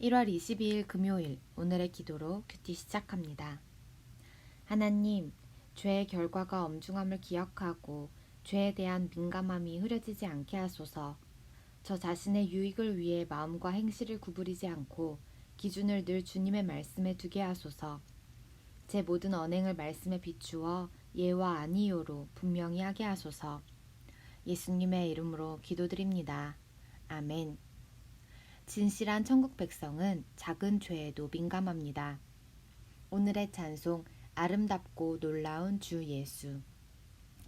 1월 22일 금요일 오늘의 기도로 큐티 시작합니다. 하나님, 죄의 결과가 엄중함을 기억하고 죄에 대한 민감함이 흐려지지 않게 하소서. 저 자신의 유익을 위해 마음과 행실을 구부리지 않고 기준을 늘 주님의 말씀에 두게 하소서. 제 모든 언행을 말씀에 비추어 예와 아니요로 분명히 하게 하소서. 예수님의 이름으로 기도드립니다. 아멘. 진실한 천국 백성은 작은 죄에도 민감합니다. 오늘의 찬송 아름답고 놀라운 주 예수.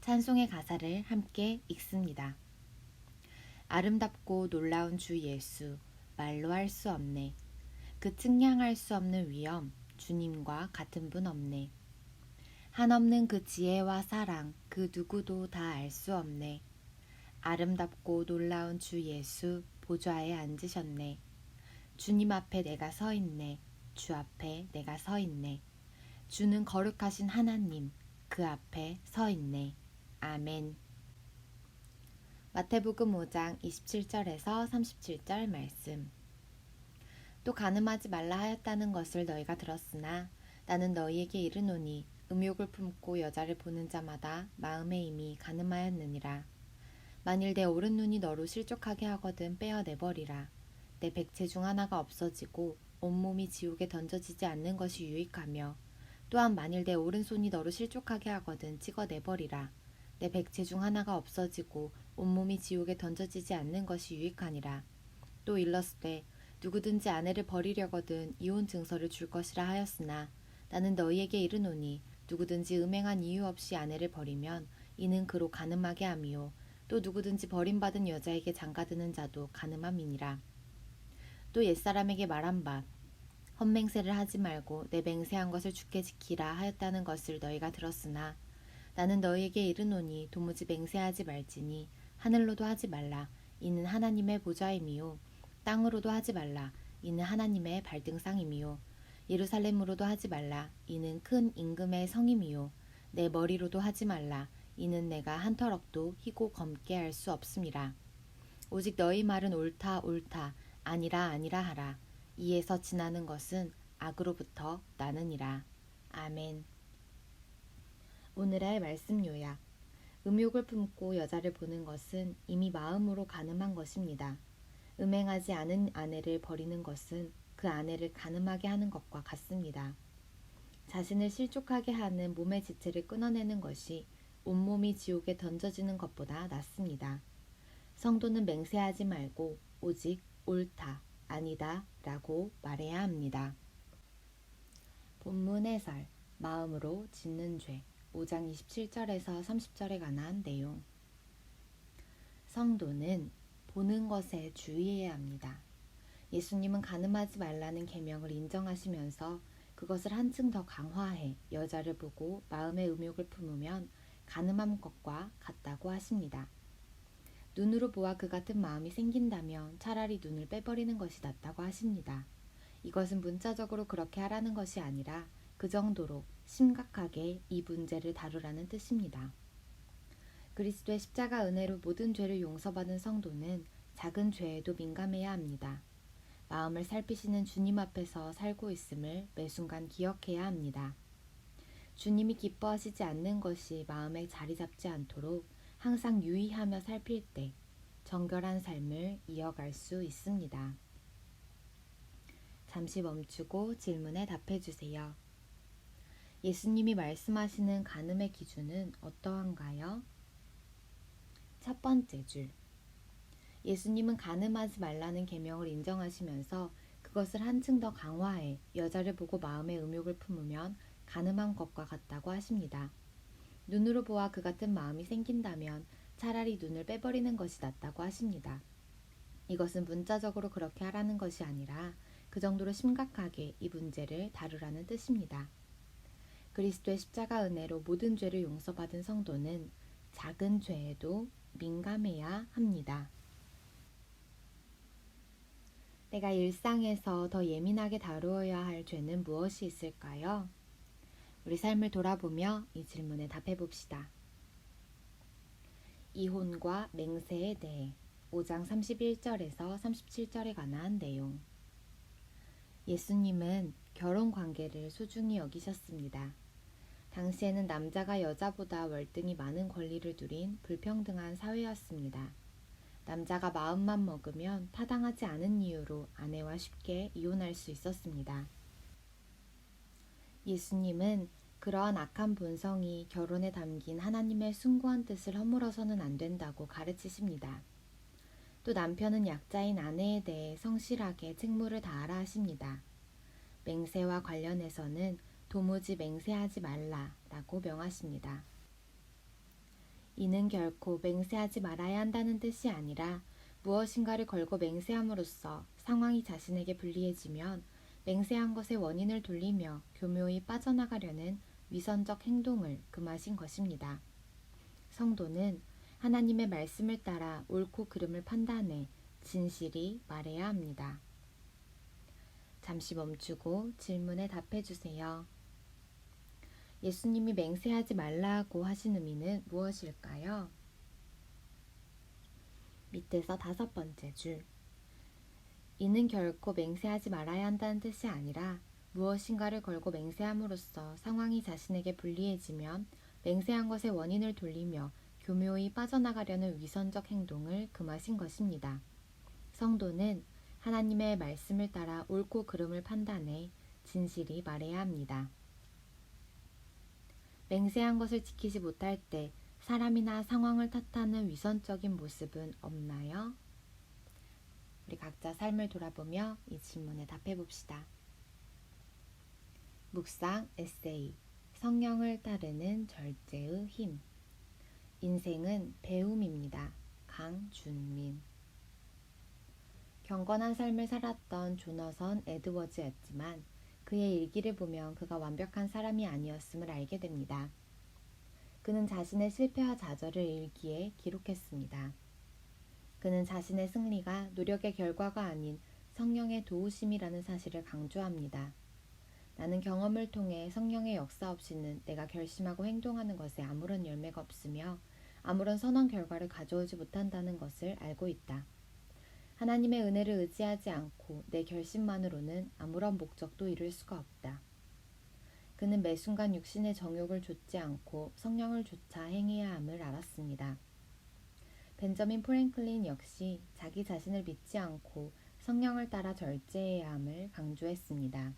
찬송의 가사를 함께 읽습니다. 아름답고 놀라운 주 예수, 말로 할 수 없네. 그 측량할 수 없는 위엄, 주님과 같은 분 없네. 한없는 그 지혜와 사랑, 그 누구도 다 알 수 없네. 아름답고 놀라운 주 예수, 보좌에 앉으셨네. 주님 앞에 내가 서 있네. 주 앞에 내가 서 있네. 주는 거룩하신 하나님, 그 앞에 서 있네. 아멘. 마태복음 5장 27절에서 37절 말씀. 또 간음하지 말라 하였다는 것을 너희가 들었으나 나는 너희에게 이르노니 음욕을 품고 여자를 보는 자마다 마음에 이미 간음하였느니라. 만일 내 오른 눈이 너로 실족하게 하거든 빼어내버리라. 내 백체 중 하나가 없어지고 온몸이 지옥에 던져지지 않는 것이 유익하며 또한 만일 내 오른손이 너로 실족하게 하거든 찍어내버리라. 내 백체 중 하나가 없어지고 온몸이 지옥에 던져지지 않는 것이 유익하니라. 또 일렀으되 누구든지 아내를 버리려거든 이혼 증서를 줄 것이라 하였으나 나는 너희에게 이르노니 누구든지 음행한 이유 없이 아내를 버리면 이는 그로 간음하게 함이요 또 누구든지 버림받은 여자에게 장가드는 자도 간음함이니라. 또 옛사람에게 말한 바 헛맹세를 하지 말고 내 맹세한 것을 주께 지키라 하였다는 것을 너희가 들었으나 나는 너희에게 이르노니 도무지 맹세하지 말지니 하늘로도 하지 말라 이는 하나님의 보좌임이요 땅으로도 하지 말라 이는 하나님의 발등상임이요 예루살렘으로도 하지 말라 이는 큰 임금의 성임이요 내 머리로도 하지 말라 이는 내가 한 터럭도 희고 검게 할 수 없음이라. 오직 너희 말은 옳다 옳다 아니라 아니라 하라. 이에서 지나는 것은 악으로부터 나느니라. 아멘. 오늘의 말씀 요약. 음욕을 품고 여자를 보는 것은 이미 마음으로 간음한 것입니다. 음행하지 않은 아내를 버리는 것은 그 아내를 간음하게 하는 것과 같습니다. 자신을 실족하게 하는 몸의 지체를 끊어내는 것이 온몸이 지옥에 던져지는 것보다 낫습니다. 성도는 맹세하지 말고 오직 옳다, 아니다 라고 말해야 합니다. 본문 해설, 마음으로 짓는 죄, 5장 27절에서 30절에 관한 내용. 성도는 보는 것에 주의해야 합니다. 예수님은 간음하지 말라는 계명을 인정하시면서 그것을 한층 더 강화해 여자를 보고 마음의 음욕을 품으면 간음한 것과 같다고 하십니다. 눈으로 보아 그 같은 마음이 생긴다면 차라리 눈을 빼버리는 것이 낫다고 하십니다. 이것은 문자적으로 그렇게 하라는 것이 아니라 그 정도로 심각하게 이 문제를 다루라는 뜻입니다. 그리스도의 십자가 은혜로 모든 죄를 용서받은 성도는 작은 죄에도 민감해야 합니다. 마음을 살피시는 주님 앞에서 살고 있음을 매 순간 기억해야 합니다. 주님이 기뻐하시지 않는 것이 마음에 자리 잡지 않도록 항상 유의하며 살필 때 정결한 삶을 이어갈 수 있습니다. 잠시 멈추고 질문에 답해주세요. 예수님이 말씀하시는 간음의 기준은 어떠한가요? 첫 번째 줄. 예수님은 간음하지 말라는 계명을 인정하시면서 그것을 한층 더 강화해 여자를 보고 마음의 음욕을 품으면 간음한 것과 같다고 하십니다. 눈으로 보아 그 같은 마음이 생긴다면 차라리 눈을 빼버리는 것이 낫다고 하십니다. 이것은 문자적으로 그렇게 하라는 것이 아니라 그 정도로 심각하게 이 문제를 다루라는 뜻입니다. 그리스도의 십자가 은혜로 모든 죄를 용서받은 성도는 작은 죄에도 민감해야 합니다. 내가 일상에서 더 예민하게 다루어야 할 죄는 무엇이 있을까요? 우리 삶을 돌아보며 이 질문에 답해 봅시다. 이혼과 맹세에 대해 5장 31절에서 37절에 관한 내용. 예수님은 결혼 관계를 소중히 여기셨습니다. 당시에는 남자가 여자보다 월등히 많은 권리를 누린 불평등한 사회였습니다. 남자가 마음만 먹으면 타당하지 않은 이유로 아내와 쉽게 이혼할 수 있었습니다. 예수님은 그러한 악한 본성이 결혼에 담긴 하나님의 숭고한 뜻을 허물어서는 안 된다고 가르치십니다. 또 남편은 약자인 아내에 대해 성실하게 책무를 다하라 하십니다. 맹세와 관련해서는 도무지 맹세하지 말라라고 명하십니다. 이는 결코 맹세하지 말아야 한다는 뜻이 아니라 무엇인가를 걸고 맹세함으로써 상황이 자신에게 불리해지면 맹세한 것의 원인을 돌리며 교묘히 빠져나가려는 위선적 행동을 금하신 것입니다. 성도는 하나님의 말씀을 따라 옳고 그름을 판단해 진실이 말해야 합니다. 잠시 멈추고 질문에 답해 주세요. 예수님이 맹세하지 말라고 하신 의미는 무엇일까요? 밑에서 5번째 줄. 이는 결코 맹세하지 말아야 한다는 뜻이 아니라 무엇인가를 걸고 맹세함으로써 상황이 자신에게 불리해지면 맹세한 것의 원인을 돌리며 교묘히 빠져나가려는 위선적 행동을 금하신 것입니다. 성도는 하나님의 말씀을 따라 옳고 그름을 판단해 진실이 말해야 합니다. 맹세한 것을 지키지 못할 때 사람이나 상황을 탓하는 위선적인 모습은 없나요? 우리 각자 삶을 돌아보며 이 질문에 답해 봅시다. 묵상 에세이 성령을 따르는 절제의 힘. 인생은 배움입니다. 강준민. 경건한 삶을 살았던 조너선 에드워즈였지만 그의 일기를 보면 그가 완벽한 사람이 아니었음을 알게 됩니다. 그는 자신의 실패와 좌절을 일기에 기록했습니다. 그는 자신의 승리가 노력의 결과가 아닌 성령의 도우심이라는 사실을 강조합니다. 나는 경험을 통해 성령의 역사 없이는 내가 결심하고 행동하는 것에 아무런 열매가 없으며 아무런 선한 결과를 가져오지 못한다는 것을 알고 있다. 하나님의 은혜를 의지하지 않고 내 결심만으로는 아무런 목적도 이룰 수가 없다. 그는 매 순간 육신의 정욕을 좇지 않고 성령을 좇아 행해야 함을 알았습니다. 벤저민 프랭클린 역시 자기 자신을 믿지 않고 성령을 따라 절제해야 함을 강조했습니다.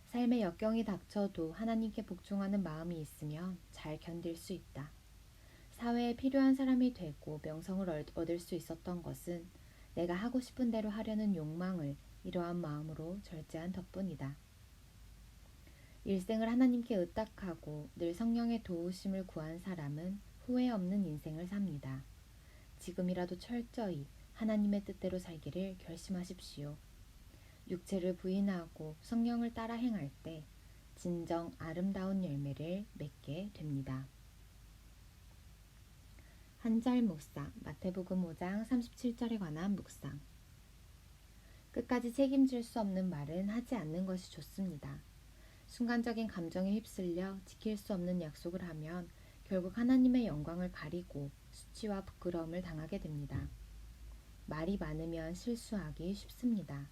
삶의 역경이 닥쳐도 하나님께 복종하는 마음이 있으면 잘 견딜 수 있다. 사회에 필요한 사람이 되고 명성을 얻을 수 있었던 것은 내가 하고 싶은 대로 하려는 욕망을 이러한 마음으로 절제한 덕분이다. 일생을 하나님께 의탁하고 늘 성령의 도우심을 구한 사람은 후회 없는 인생을 삽니다. 지금이라도 철저히 하나님의 뜻대로 살기를 결심하십시오. 육체를 부인하고 성령을 따라 행할 때 진정 아름다운 열매를 맺게 됩니다. 한 절 묵상, 마태복음 5장 37절에 관한 묵상. 끝까지 책임질 수 없는 말은 하지 않는 것이 좋습니다. 순간적인 감정에 휩쓸려 지킬 수 없는 약속을 하면 결국 하나님의 영광을 가리고 수치와 부끄러움을 당하게 됩니다. 말이 많으면 실수하기 쉽습니다.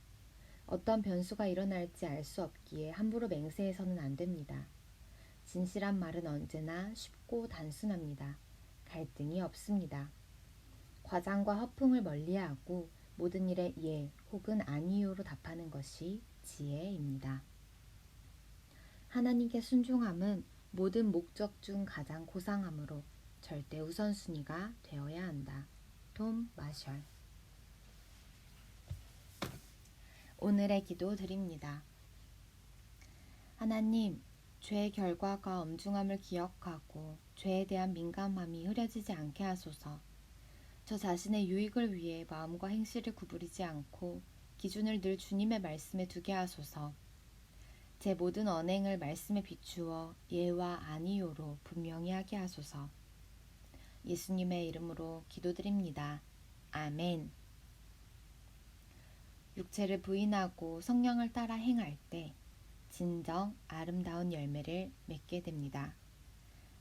어떤 변수가 일어날지 알 수 없기에 함부로 맹세해서는 안 됩니다. 진실한 말은 언제나 쉽고 단순합니다. 갈등이 없습니다. 과장과 허풍을 멀리하고 모든 일에 예 혹은 아니요로 답하는 것이 지혜입니다. 하나님께 순종함은 모든 목적 중 가장 고상하므로 절대 우선순위가 되어야 한다. 톰 마셜. 오늘의 기도 드립니다. 하나님, 죄의 결과가 엄중함을 기억하고 죄에 대한 민감함이 흐려지지 않게 하소서. 저 자신의 유익을 위해 마음과 행실을 구부리지 않고 기준을 늘 주님의 말씀에 두게 하소서. 제 모든 언행을 말씀에 비추어 예와 아니요로 분명히 하게 하소서. 예수님의 이름으로 기도드립니다. 아멘. 육체를 부인하고 성령을 따라 행할 때 진정 아름다운 열매를 맺게 됩니다.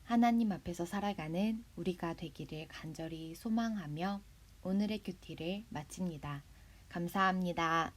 하나님 앞에서 살아가는 우리가 되기를 간절히 소망하며 오늘의 큐티를 마칩니다. 감사합니다.